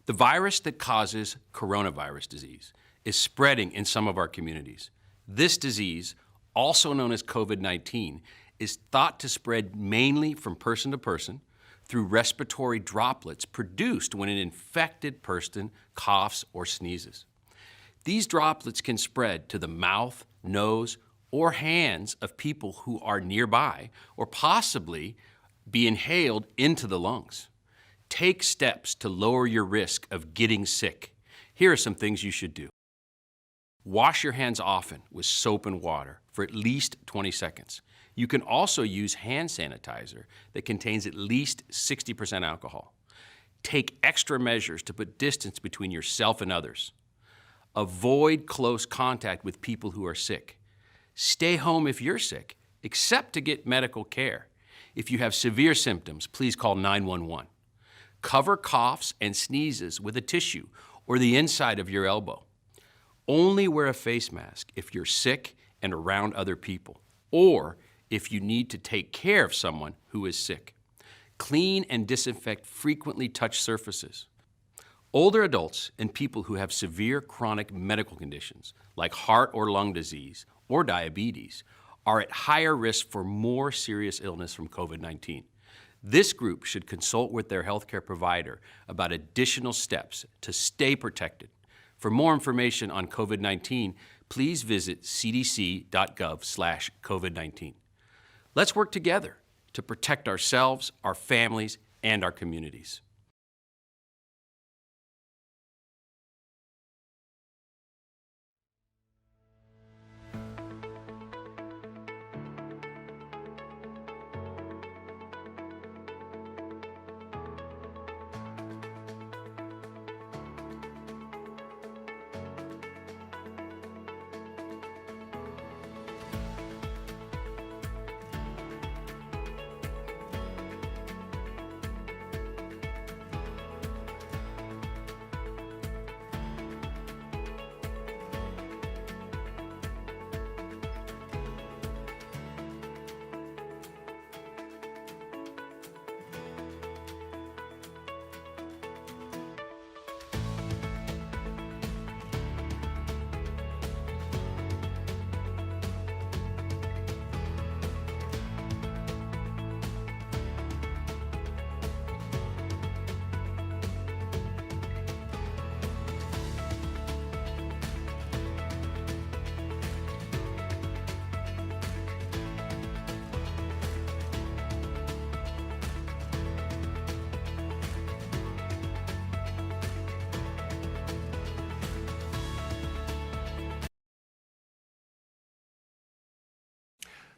The virus that causes coronavirus disease is spreading in some of our communities. This disease, also known as COVID-19, is thought to spread mainly from person to person through respiratory droplets produced when an infected person coughs or sneezes. These droplets can spread to the mouth, nose, or hands of people who are nearby, or possibly be inhaled into the lungs. Take steps to lower your risk of getting sick. Here are some things you should do. Wash your hands often with soap and water for at least 20 seconds. You can also use hand sanitizer that contains at least 60% alcohol. Take extra measures to put distance between yourself and others. Avoid close contact with people who are sick. Stay home if you're sick, except to get medical care. If you have severe symptoms, please call 911. Cover coughs and sneezes with a tissue or the inside of your elbow. Only wear a face mask if you're sick and around other people, or if you need to take care of someone who is sick. Clean and disinfect frequently touched surfaces. Older adults and people who have severe chronic medical conditions like heart or lung disease or diabetes are at higher risk for more serious illness from COVID-19. This group should consult with their healthcare provider about additional steps to stay protected. For more information on COVID-19, please visit cdc.gov/COVID-19. Let's work together to protect ourselves, our families, and our communities.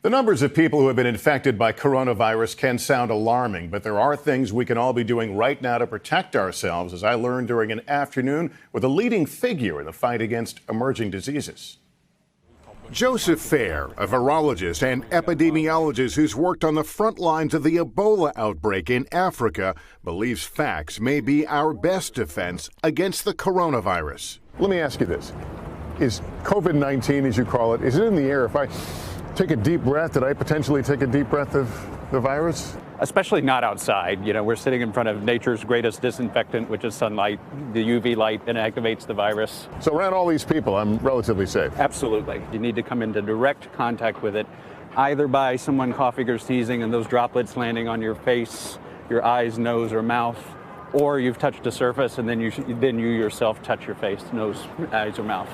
The numbers of people who have been infected by coronavirus can sound alarming, but there are things we can all be doing right now to protect ourselves, as I learned during an afternoon with a leading figure in the fight against emerging diseases. Joseph Fair, a virologist and epidemiologist who's worked on the front lines of the Ebola outbreak in Africa, believes facts may be our best defense against the coronavirus. Let me ask you this. Is COVID-19, as you call it, is it in the air? If I take a deep breath, did I potentially take a deep breath of the virus? Especially not outside. You know, we're sitting in front of nature's greatest disinfectant, which is sunlight. The UV light inactivates the virus. So around all these people, I'm relatively safe? Absolutely. You need to come into direct contact with it, either by someone coughing or sneezing and those droplets landing on your face, your eyes, nose, or mouth, or you've touched a surface and then you yourself touch your face, nose, eyes, or mouth.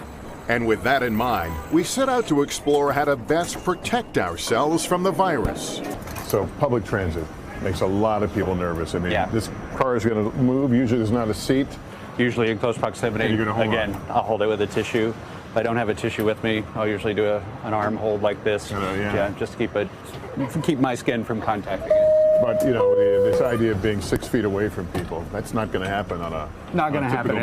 And with that in mind, we set out to explore how to best protect ourselves from the virus. So public transit makes a lot of people nervous. I mean, This car is going to move. Usually there's not a seat. Usually in close proximity. And you're going to hold Again, on. I'll hold it with a tissue. If I don't have a tissue with me, I'll usually do an arm hold like this. Just to keep my skin from contacting it. But, you know, this idea of being 6 feet away from people, that's not going to happen on a in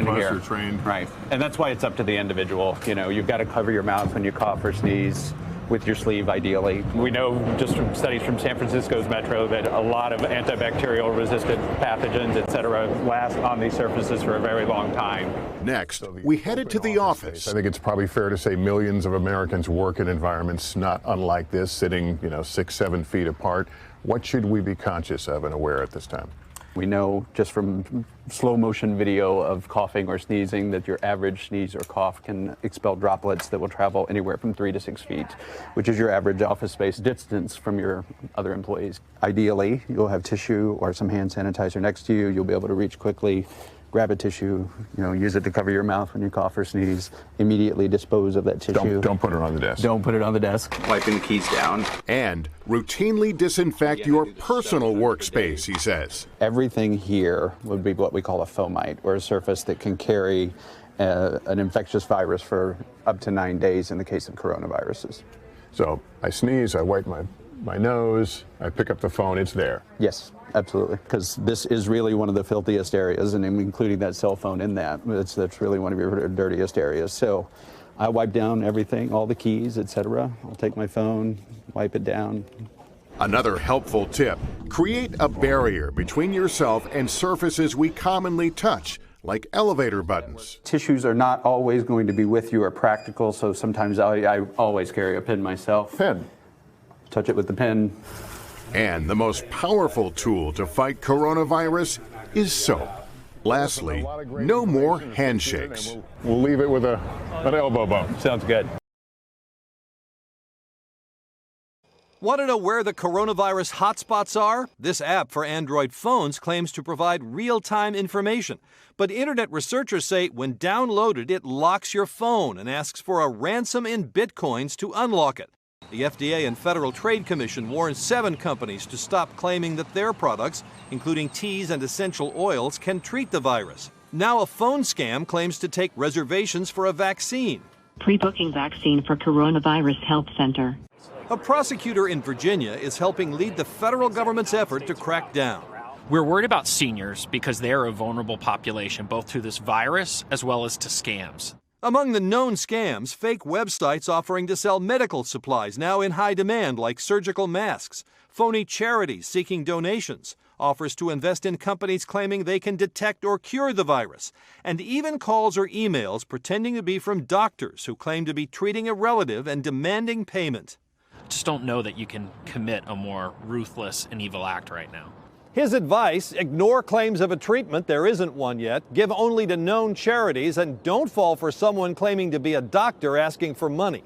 bus here. or train. Right. And that's why it's up to the individual. You know, you've got to cover your mouth when you cough or sneeze with your sleeve, ideally. We know just from studies from San Francisco's metro that a lot of antibacterial resistant pathogens, et cetera, last on these surfaces for a very long time. Next, we headed to the office. I think it's probably fair to say millions of Americans work in environments not unlike this, sitting, 6, 7 feet apart. What should we be conscious of and aware at this time? We know just from slow motion video of coughing or sneezing that your average sneeze or cough can expel droplets that will travel anywhere from 3 to 6 feet, which is your average office space distance from your other employees. Ideally, you'll have tissue or some hand sanitizer next to you. You'll be able to reach quickly, grab a tissue, use it to cover your mouth when you cough or sneeze, immediately dispose of that tissue. Don't put it on the desk. Don't put it on the desk. Wiping the keys down. And routinely disinfect your personal workspace, he says. Everything here would be what we call a fomite, or a surface that can carry an infectious virus for up to 9 days in the case of coronaviruses. So I sneeze, I wipe my nose, I pick up the phone, it's there. Yes, absolutely, because this is really one of the filthiest areas, and including that cell phone in that, that's really one of your dirtiest areas. So I wipe down everything, all the keys, etc. I'll take my phone, wipe it down. Another helpful tip, create a barrier between yourself and surfaces we commonly touch, like elevator buttons. Tissues are not always going to be with you or practical, so sometimes I always carry a pen myself. Pen. Touch it with the pen. And the most powerful tool to fight coronavirus is soap. Lastly, no more handshakes. We'll leave it with an elbow bump. Sounds good. Want to know where the coronavirus hotspots are? This app for Android phones claims to provide real-time information. But internet researchers say when downloaded, it locks your phone and asks for a ransom in bitcoins to unlock it. The FDA and Federal Trade Commission warned 7 companies to stop claiming that their products, including teas and essential oils, can treat the virus. Now a phone scam claims to take reservations for a vaccine. Pre-booking vaccine for coronavirus health center. A prosecutor in Virginia is helping lead the federal government's effort to crack down. We're worried about seniors because they are a vulnerable population, both to this virus as well as to scams. Among the known scams, fake websites offering to sell medical supplies now in high demand like surgical masks, phony charities seeking donations, offers to invest in companies claiming they can detect or cure the virus, and even calls or emails pretending to be from doctors who claim to be treating a relative and demanding payment. Just don't know that you can commit a more ruthless and evil act right now. His advice, ignore claims of a treatment, there isn't one yet, give only to known charities, and don't fall for someone claiming to be a doctor asking for money.